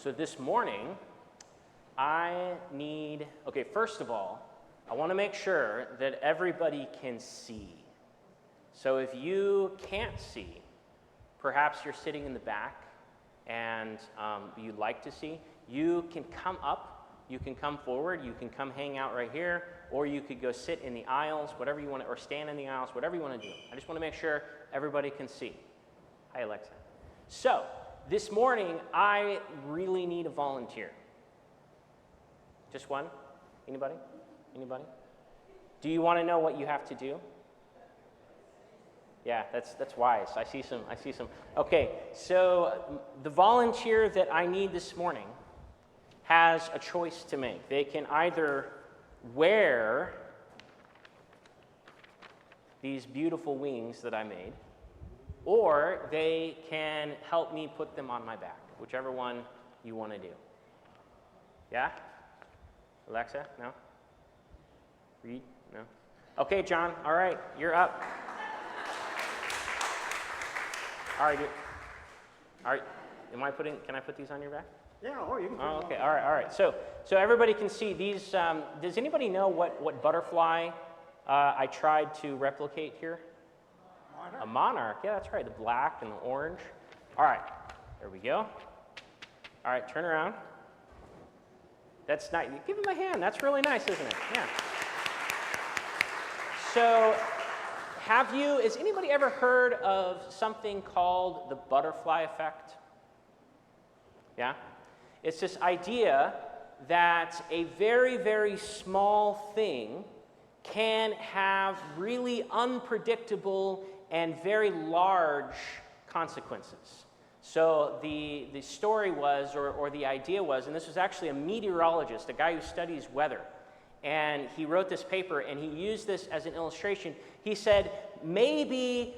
So this morning, first of all, I want to make sure that everybody can see. So if you can't see, perhaps you're sitting in the back and you'd like to see, you can come up, you can come forward, you can come hang out right here, or you could go sit in the aisles, whatever you want to, or stand in the aisles, whatever you want to do. I just want to make sure everybody can see. Hi, Alexa. So, this morning, I really need a volunteer. Just one? Anybody? Anybody? Do you want to know what you have to do? Yeah, that's wise. I see some. Okay, so the volunteer that I need this morning has a choice to make. They can either wear these beautiful wings that I made, or they can help me put them on my back, whichever one you want to do. Yeah? Alexa? No? Reed? No? Okay, John. All right, you're up. All right. Can I put these on your back? Yeah, or you can put Oh, them okay. on. All right. So everybody can see these. Does anybody know what butterfly I tried to replicate here? Monarch. A monarch. Yeah, that's right. The black and the orange. All right. There we go. All right. Turn around. That's nice. Give him a hand. That's really nice, isn't it? Yeah. So, has anybody ever heard of something called the butterfly effect? Yeah? It's this idea that a very, very small thing can have really unpredictable and very large consequences. So the story was, or the idea was, and this was actually a meteorologist, a guy who studies weather, and he wrote this paper, and he used this as an illustration. He said, maybe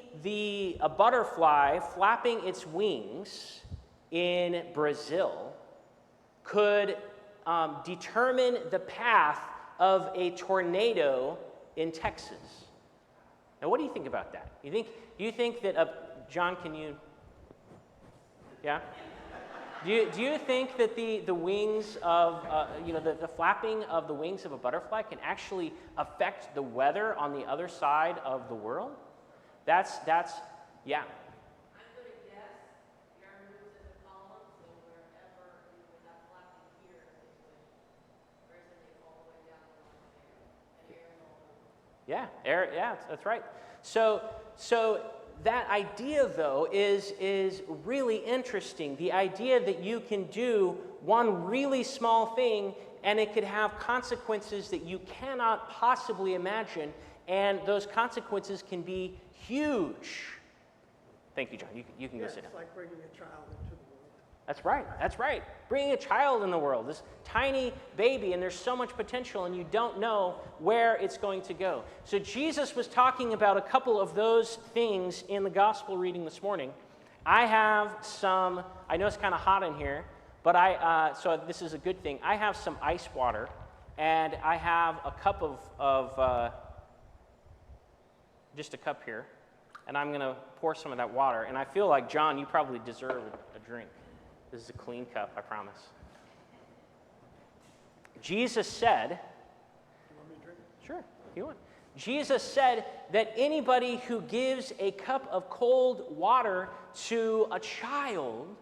a butterfly flapping its wings in Brazil could determine the path of a tornado in Texas. Now, what do you think about that? Do you think that, John, can you, yeah? Do you think that the wings of, the flapping of the wings of a butterfly can actually affect the weather on the other side of the world? That's yeah. I'm going to guess the air moves in the column, so wherever you would have flapping here, it would resonate all the way down the line there, and air all over. Yeah, air. Yeah, that's right. So that idea, though, is really interesting. The idea that you can do one really small thing and it could have consequences that you cannot possibly imagine, and those consequences can be huge. Thank you, John. You can go sit down. It's like bringing a child into the world. That's right. Bringing a child in the world, this tiny baby, and there's so much potential, and you don't know where it's going to go. So Jesus was talking about a couple of those things in the gospel reading this morning. I know it's kind of hot in here, but so this is a good thing. I have some ice water, and I have a cup of just a cup here, and I'm going to pour some of that water. And I feel like, John, you probably deserve a drink. This is a clean cup, I promise. Jesus said, You want me to drink? sure, if you want. Jesus said that anybody who gives a cup of cold water to a child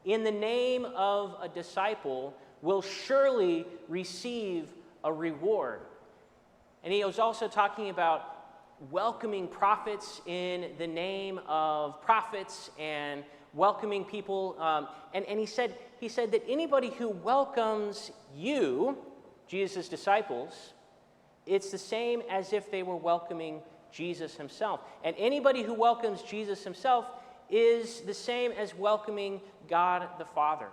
in the name of a disciple will surely receive a reward. And he was also talking about welcoming prophets in the name of prophets and welcoming people, and he said that anybody who welcomes you, Jesus' disciples, it's the same as if they were welcoming Jesus himself. And anybody who welcomes Jesus himself is the same as welcoming God the Father.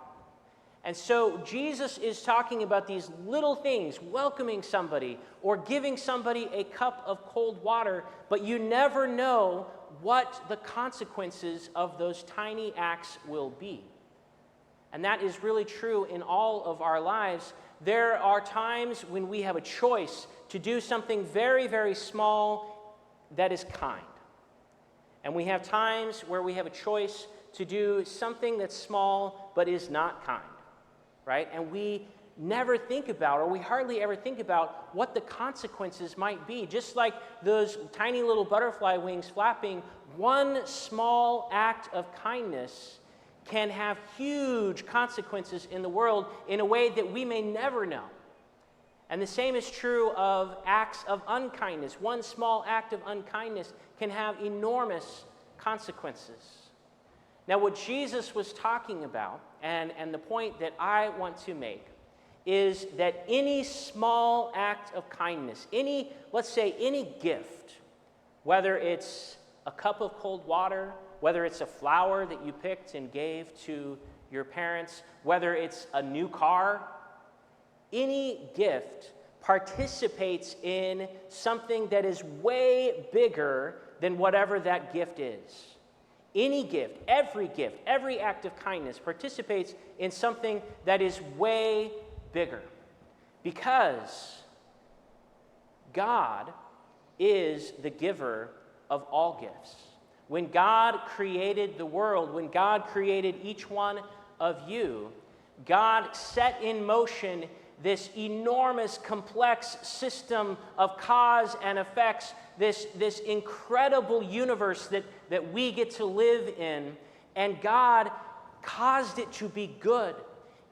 And so Jesus is talking about these little things, welcoming somebody or giving somebody a cup of cold water, but you never know what the consequences of those tiny acts will be. And that is really true in all of our lives. There are times when we have a choice to do something very, very small that is kind. And we have times where we have a choice to do something that's small but is not kind. right? And we never think about, or we hardly ever think about, what the consequences might be. Just like those tiny little butterfly wings flapping, one small act of kindness can have huge consequences in the world in a way that we may never know. And the same is true of acts of unkindness. One small act of unkindness can have enormous consequences. Now, what Jesus was talking about, and the point that I want to make, is that any small act of kindness, let's say any gift, whether it's a cup of cold water, whether it's a flower that you picked and gave to your parents, whether it's a new car, any gift participates in something that is way bigger than whatever that gift is. Any gift, every act of kindness participates in something that is way bigger, because God is the giver of all gifts. When God created the world, when God created each one of you, God set in motion this enormous, complex system of cause and effects, this incredible universe that we get to live in, and God caused it to be good,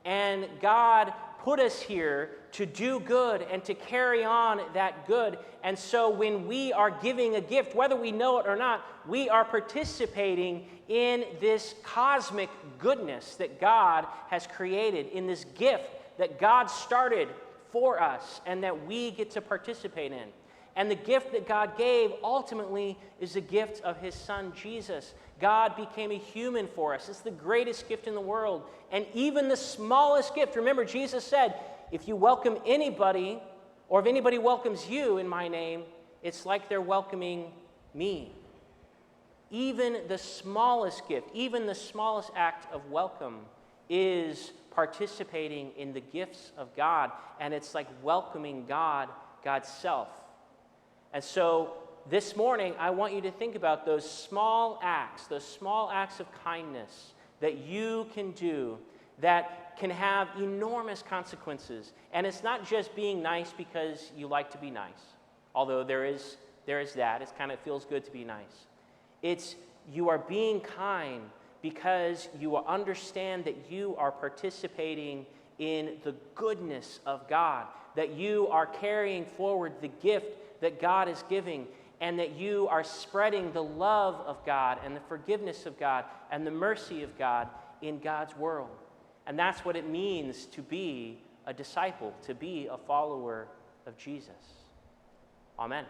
and God put us here to do good and to carry on that good. And so when we are giving a gift, whether we know it or not, we are participating in this cosmic goodness that God has created, in this gift that God started for us and that we get to participate in. And the gift that God gave ultimately is the gift of his Son, Jesus. God became a human for us. It's the greatest gift in the world. And even the smallest gift, remember, Jesus said, if you welcome anybody, or if anybody welcomes you in my name, it's like they're welcoming me. Even the smallest gift, even the smallest act of welcome is participating in the gifts of God, and it's like welcoming God, God's self. And so this morning, I want you to think about those small acts of kindness that you can do that can have enormous consequences. And it's not just being nice because you like to be nice, although there is that. It kind of feels good to be nice. It's you are being kind because you understand that you are participating in the goodness of God, that you are carrying forward the gift that God is giving, and that you are spreading the love of God and the forgiveness of God and the mercy of God in God's world. And that's what it means to be a disciple, to be a follower of Jesus. Amen.